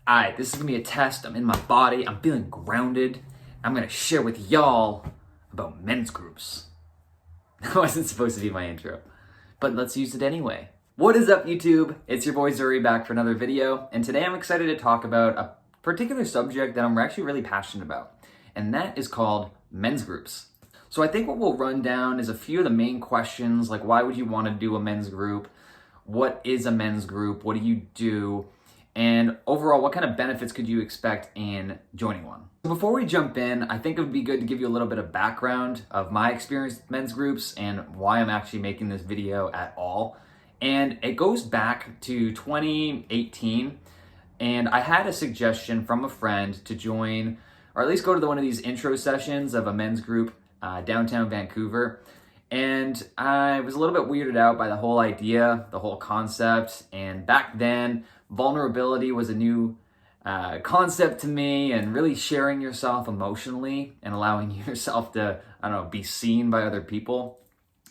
Alright, this is gonna be a test. I'm in my body, I'm feeling grounded. I'm gonna share with y'all about men's groups. That wasn't supposed to be my intro, but let's use it anyway. What is up, YouTube? It's your boy Zuri back for another video, and today I'm excited to talk about a particular subject that I'm actually really passionate about, and that is called men's groups. So I think what we'll run down is a few of the main questions, like why would you want to do a men's group? What is a men's group? What do you do? And overall, what kind of benefits could you expect in joining one? So before we jump in, I think it would be good to give you a little bit of background of my experience with men's groups and why I'm actually making this video at all. And it goes back to 2018, and I had a suggestion from a friend to join, or at least go to one of these intro sessions of a men's group downtown Vancouver. And I was a little bit weirded out by the whole idea, the whole concept. And back then, vulnerability was a new concept to me, and really sharing yourself emotionally and allowing yourself to, be seen by other people.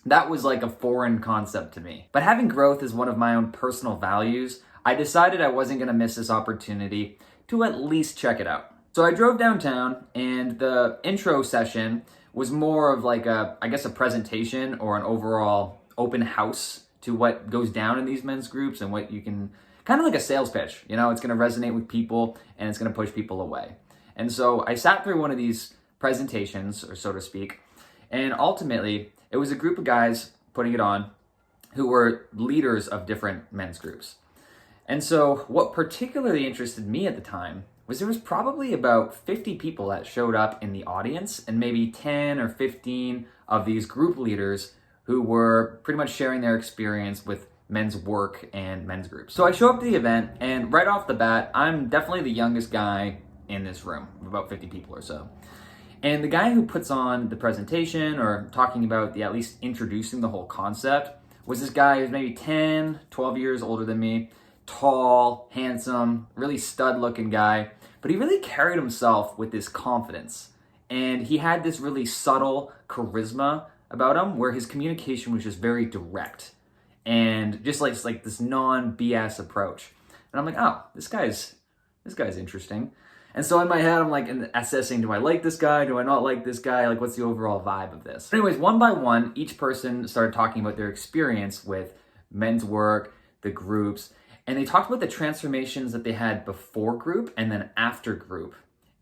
That was like a foreign concept to me. But having growth is one of my own personal values. I decided I wasn't gonna miss this opportunity to at least check it out. So I drove downtown, and the intro session was more of like a presentation or an overall open house to what goes down in these men's groups and what you can, kind of like a sales pitch, it's gonna resonate with people and it's gonna push people away. And so I sat through one of these presentations, or so to speak, and ultimately it was a group of guys putting it on who were leaders of different men's groups. And so what particularly interested me at the time was there was probably about 50 people that showed up in the audience, and maybe 10 or 15 of these group leaders who were pretty much sharing their experience with men's work and men's groups. So I show up to the event, and right off the bat, I'm definitely the youngest guy in this room, about 50 people or so. And the guy who puts on the presentation, or talking about at least introducing the whole concept, was this guy who's maybe 10, 12 years older than me, tall, handsome, really stud-looking guy, but he really carried himself with this confidence. And he had this really subtle charisma about him, where his communication was just very direct and just like this non-BS approach. And I'm like, oh, this guy's interesting. And so in my head, I'm like assessing, do I like this guy? Do I not like this guy? Like, what's the overall vibe of this? But anyways, one by one, each person started talking about their experience with men's work, the groups, and they talked about the transformations that they had before group and then after group.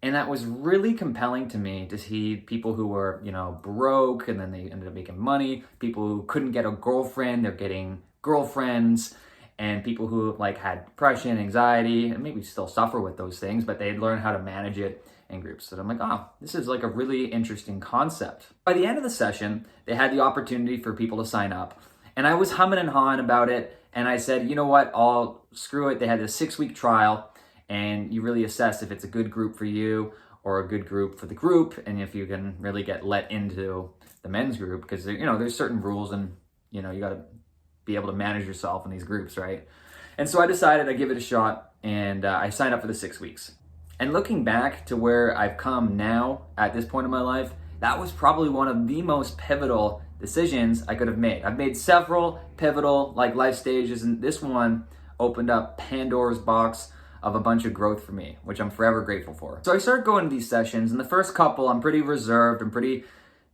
And that was really compelling to me to see people who were, broke, and then they ended up making money, people who couldn't get a girlfriend, they're getting girlfriends, and people who had depression, anxiety, and maybe still suffer with those things, but they'd learn how to manage it in groups. So I'm like, oh, this is like a really interesting concept. By the end of the session, they had the opportunity for people to sign up, and I was humming and hawing about it. And I said, you know what, screw it. They had a 6-week trial, and you really assess if it's a good group for you or a good group for the group, and if you can really get let into the men's group, because there's certain rules, and you got to be able to manage yourself in these groups, right? And so I decided I'd give it a shot, and I signed up for the 6 weeks. And looking back to where I've come now at this point in my life, that was probably one of the most pivotal decisions I could have made. I've made several pivotal life stages, and this one opened up Pandora's box of a bunch of growth for me, which I'm forever grateful for. So I started going to these sessions, and the first couple, I'm pretty reserved and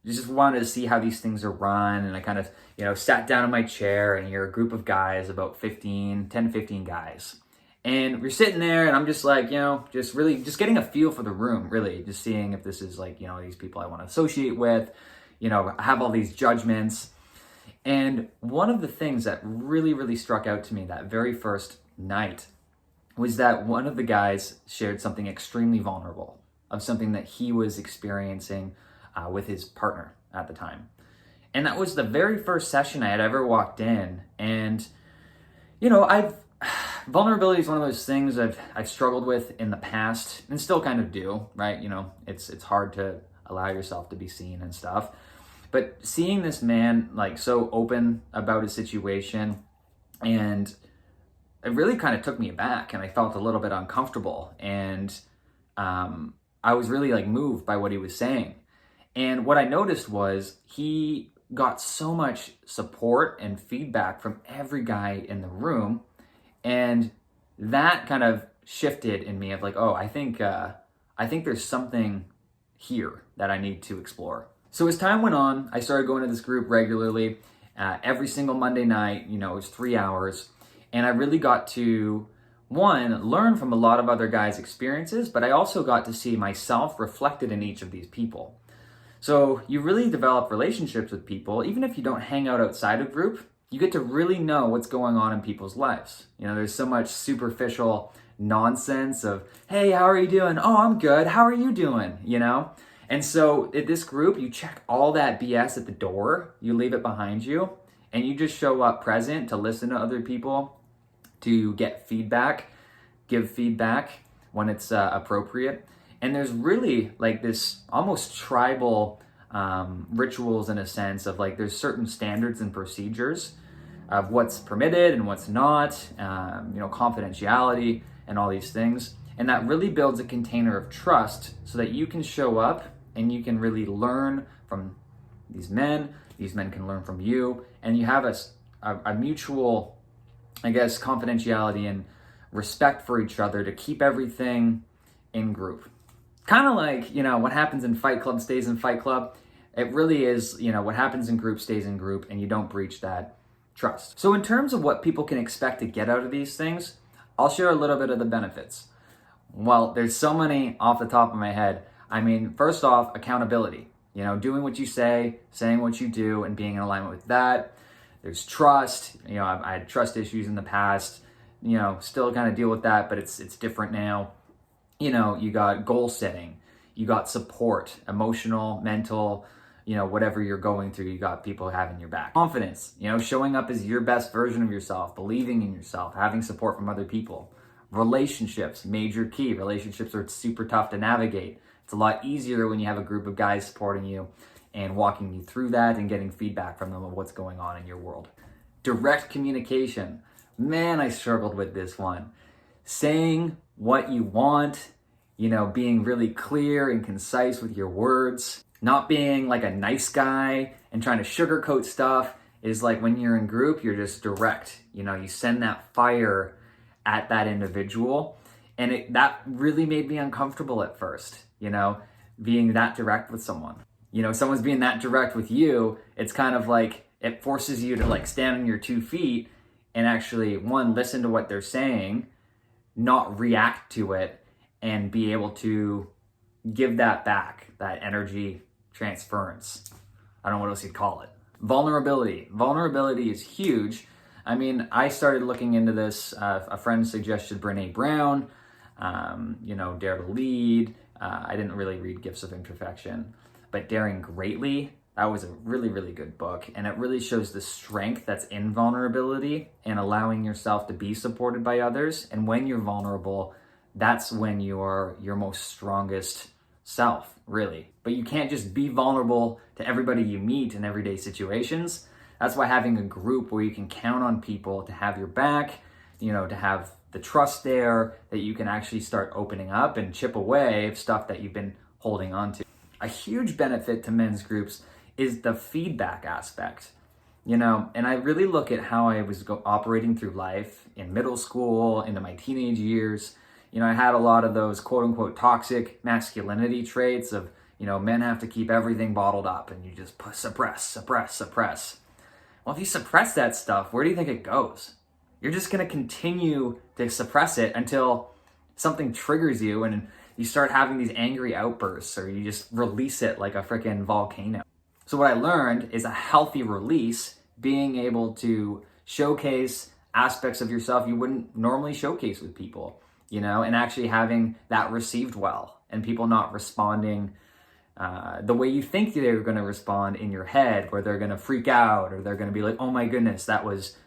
just wanted to see how these things are run. And I kind of, sat down in my chair, and you're a group of guys, about 10 to 15 guys. And we're sitting there, and I'm just like, just getting a feel for the room, really, just seeing if this is these people I want to associate with, I have all these judgments. And one of the things that really, really struck out to me that very first night was that one of the guys shared something extremely vulnerable, of something that he was experiencing with his partner at the time. And that was the very first session I had ever walked in. And, vulnerability is one of those things I've struggled with in the past, and still kind of do, right? It's hard to allow yourself to be seen and stuff. But seeing this man so open about his situation, and it really kind of took me aback, and I felt a little bit uncomfortable, and I was really moved by what he was saying. And what I noticed was he got so much support and feedback from every guy in the room, and that kind of shifted in me of like, oh, I think there's something here that I need to explore. So as time went on, I started going to this group regularly, every single Monday night. It was 3 hours, and I really got to, one, learn from a lot of other guys' experiences, but I also got to see myself reflected in each of these people. So you really develop relationships with people, even if you don't hang out outside of group. You get to really know what's going on in people's lives. There's so much superficial nonsense of, hey, how are you doing? Oh, I'm good. How are you doing? And so at this group, you check all that BS at the door, you leave it behind you, and you just show up present to listen to other people, to get feedback, give feedback when it's appropriate. And there's really like this almost tribal rituals in a sense of like there's certain standards and procedures of what's permitted and what's not, confidentiality and all these things. And that really builds a container of trust so that you can show up and you can really learn from these men can learn from you, and you have a mutual, confidentiality and respect for each other to keep everything in group. Kind of like, what happens in Fight Club stays in Fight Club. It really is, what happens in group stays in group, and you don't breach that trust. So in terms of what people can expect to get out of these things, I'll share a little bit of the benefits. Well, there's so many off the top of my head. First off, accountability. Doing what you say, saying what you do, and being in alignment with that. There's trust. I had trust issues in the past. Still kind of deal with that, but it's different now. You got goal setting. You got support, emotional, mental, whatever you're going through, you got people having your back. Confidence, showing up as your best version of yourself, believing in yourself, having support from other people. Relationships, major key. Relationships are super tough to navigate. It's a lot easier when you have a group of guys supporting you and walking you through that and getting feedback from them of what's going on in your world. Direct communication. Man, I struggled with this one. Saying what you want, being really clear and concise with your words, not being like a nice guy and trying to sugarcoat stuff. Is like when you're in group, you're just direct. You send that fire at that individual, and that really made me uncomfortable at first, being that direct with someone. Someone's being that direct with you, it's kind of like it forces you to like stand on your 2 feet and actually, one, listen to what they're saying, not react to it, and be able to give that back, that energy transference. I don't know what else you'd call it. Vulnerability. Vulnerability is huge. I started looking into this. A friend suggested Brené Brown, Dare to Lead. I didn't really read Gifts of Imperfection, but Daring Greatly, that was a really, really good book. And it really shows the strength that's in vulnerability and allowing yourself to be supported by others. And when you're vulnerable, that's when you are your most strongest self, really. But you can't just be vulnerable to everybody you meet in everyday situations. That's why having a group where you can count on people to have your back, to have the trust there, that you can actually start opening up and chip away of stuff that you've been holding on to. A huge benefit to men's groups is the feedback aspect. And I really look at how I was operating through life in middle school, into my teenage years. I had a lot of those quote unquote toxic masculinity traits of, men have to keep everything bottled up and you just suppress. Well, if you suppress that stuff, where do you think it goes? You're just going to continue to suppress it until something triggers you and you start having these angry outbursts, or you just release it like a freaking volcano. So what I learned is a healthy release, being able to showcase aspects of yourself you wouldn't normally showcase with people, and actually having that received well, and people not responding the way you think they're going to respond in your head, where they're going to freak out, or they're going to be like, oh my goodness, that was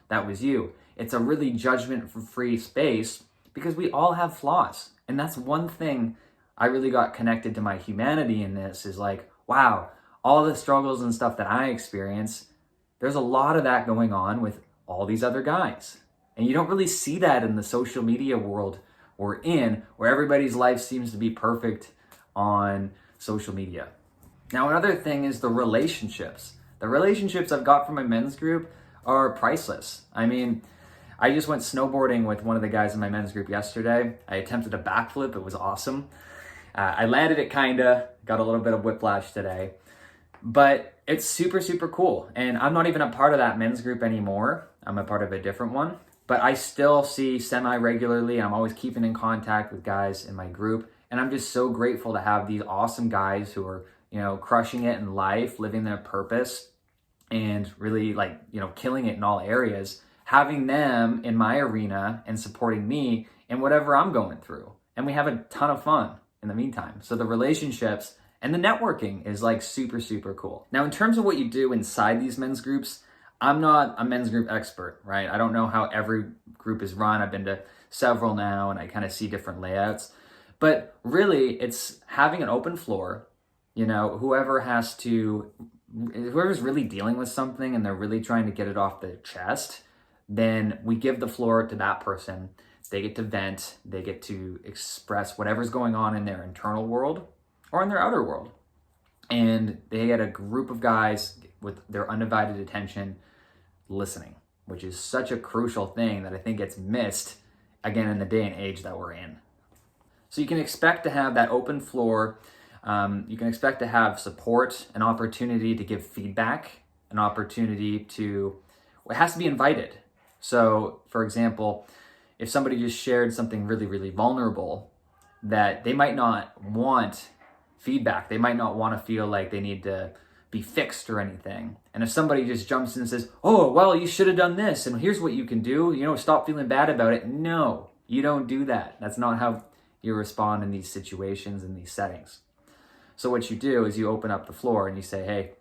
you. It's a really judgment-free space, because we all have flaws. And that's one thing I really got connected to my humanity in this, is like, wow, all the struggles and stuff that I experience, there's a lot of that going on with all these other guys. And you don't really see that in the social media world we're in, where everybody's life seems to be perfect on social media. Now, another thing is the relationships. The relationships I've got from my men's group are priceless. I I just went snowboarding with one of the guys in my men's group yesterday. I attempted a backflip. It was awesome. I landed it kinda, got a little bit of whiplash today, but it's super, super cool. And I'm not even a part of that men's group anymore. I'm a part of a different one, but I still see semi-regularly. I'm always keeping in contact with guys in my group. And I'm just so grateful to have these awesome guys who are, crushing it in life, living their purpose, and really killing it in all areas, having them in my arena and supporting me in whatever I'm going through. And we have a ton of fun in the meantime. So the relationships and the networking is super, super cool. Now, in terms of what you do inside these men's groups, I'm not a men's group expert, right? I don't know how every group is run. I've been to several now and I kind of see different layouts. But really, it's having an open floor. Whoever's really dealing with something and they're really trying to get it off their chest, then we give the floor to that person. They get to vent, they get to express whatever's going on in their internal world or in their outer world. And they get a group of guys with their undivided attention listening, which is such a crucial thing that I think gets missed, again, in the day and age that we're in. So you can expect to have that open floor. You can expect to have support, an opportunity to give feedback, an opportunity to, it has to be invited. So, for example, if somebody just shared something really, really vulnerable, that they might not want feedback. They might not want to feel like they need to be fixed or anything. And if somebody just jumps in and says, oh, well, you should have done this, and here's what you can do, stop feeling bad about it. No, you don't do that. That's not how you respond in these situations, in these settings. So what you do is you open up the floor and you say, hey,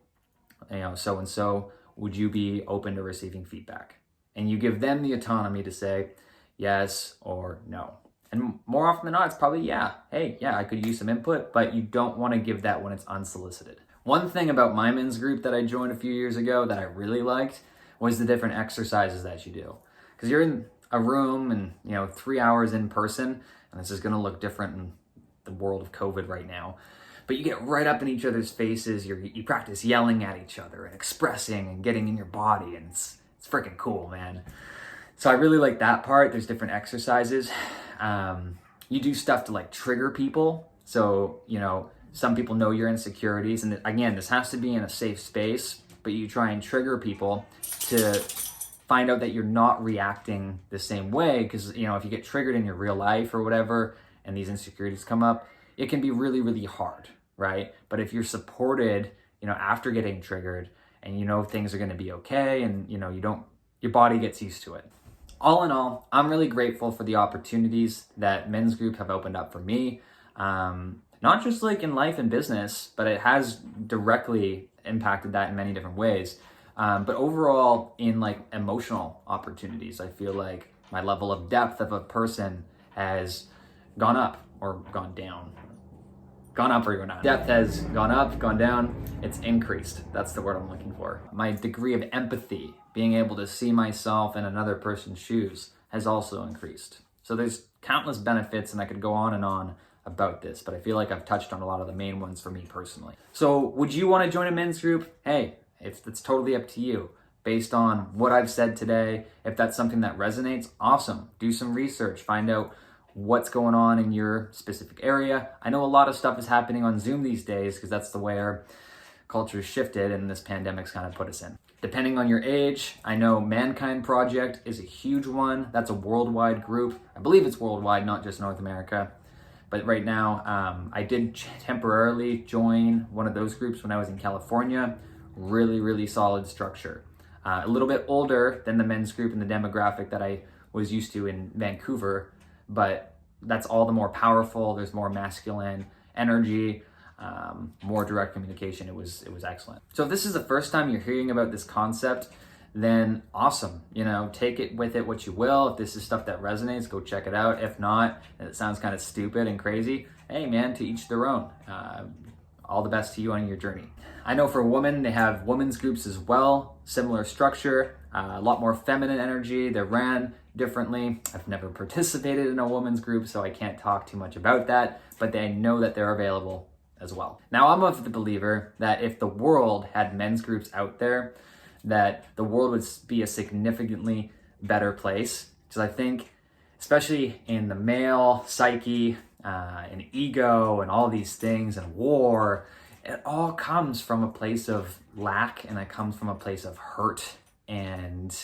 so-and-so, would you be open to receiving feedback? And you give them the autonomy to say yes or no. And more often than not, it's probably yeah. Hey, yeah, I could use some input, but you don't want to give that when it's unsolicited. One thing about my men's group that I joined a few years ago that I really liked was the different exercises that you do. Because you're in a room and, 3 hours in person, and this is going to look different in the world of COVID right now. But you get right up in each other's faces. You practice yelling at each other and expressing and getting in your body, and it's freaking cool, man. So I really like that part. There's different exercises. You do stuff to trigger people. So, some people know your insecurities. And again, this has to be in a safe space, but you try and trigger people to find out that you're not reacting the same way. Because, if you get triggered in your real life or whatever, and these insecurities come up, it can be really, really hard, right? But if you're supported, after getting triggered and things are going to be okay and, your body gets used to it. All in all, I'm really grateful for the opportunities that men's group have opened up for me. Not just in life and business, but it has directly impacted that in many different ways. But overall in emotional opportunities, I feel like my level of depth of a person has gone up or gone down. Gone up or gone down. Depth has gone up, gone down. It's increased. That's the word I'm looking for. My degree of empathy, being able to see myself in another person's shoes, has also increased. So there's countless benefits, and I could go on and on about this, but I feel like I've touched on a lot of the main ones for me personally. So would you want to join a men's group? Hey, if it's totally up to you. Based on what I've said today, if that's something that resonates, awesome. Do some research, find out what's going on in your specific area. I know a lot of stuff is happening on Zoom these days because that's the way our culture has shifted and this pandemic's kind of put us in. Depending on your age, I know Mankind Project is a huge one. That's a worldwide group. I believe it's worldwide, not just North America. But right now, I did temporarily join one of those groups when I was in California. Really, really solid structure. A little bit older than the men's group and the demographic that I was used to in Vancouver, but that's all the more powerful. There's more masculine energy, more direct communication. It was excellent. So if this is the first time you're hearing about this concept, then awesome. Take it with it what you will. If this is stuff that resonates, go check it out. If not, and it sounds kind of stupid and crazy, hey man, to each their own. All the best to you on your journey. I know for women, they have women's groups as well, similar structure, a lot more feminine energy. They're ran differently. I've never participated in a women's group, so I can't talk too much about that, but I know that they're available as well. Now, I'm of the believer that if the world had men's groups out there, that the world would be a significantly better place Because I think, especially in the male psyche, and ego and all these things and war, it all comes from a place of lack, and it comes from a place of hurt and,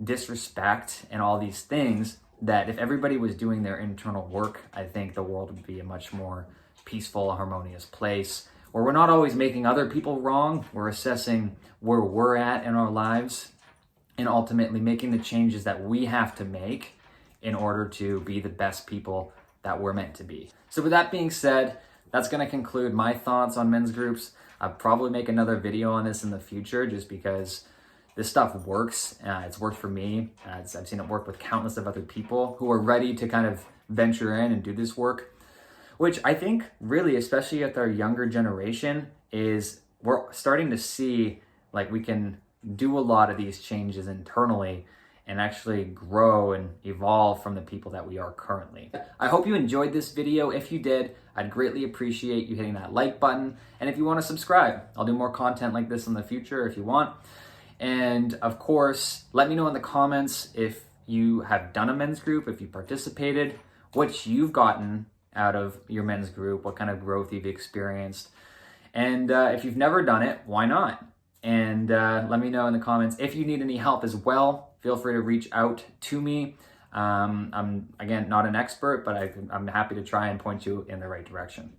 disrespect and all these things, that if everybody was doing their internal work, I think the world would be a much more peaceful, harmonious place where we're not always making other people wrong. We're assessing where we're at in our lives and ultimately making the changes that we have to make in order to be the best people that we're meant to be. So with that being said, that's going to conclude my thoughts on men's groups. I'll probably make another video on this in the future just because this stuff works. It's worked for me. I've seen it work with countless of other people who are ready to kind of venture in and do this work, which I think really, especially with our younger generation, is we're starting to see like we can do a lot of these changes internally and actually grow and evolve from the people that we are currently. I hope you enjoyed this video. If you did, I'd greatly appreciate you hitting that like button. And if you want to subscribe, I'll do more content like this in the future if you want. And of course, let me know in the comments if you have done a men's group, if you participated, what you've gotten out of your men's group, what kind of growth you've experienced. And if you've never done it, why not? And let me know in the comments. If you need any help as well, feel free to reach out to me. I'm, again, not an expert, but I'm happy to try and point you in the right direction.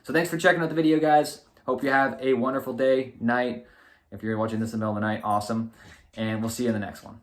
So thanks for checking out the video, guys. Hope you have a wonderful day, night. If you're watching this in the middle of the night, awesome. And we'll see you in the next one.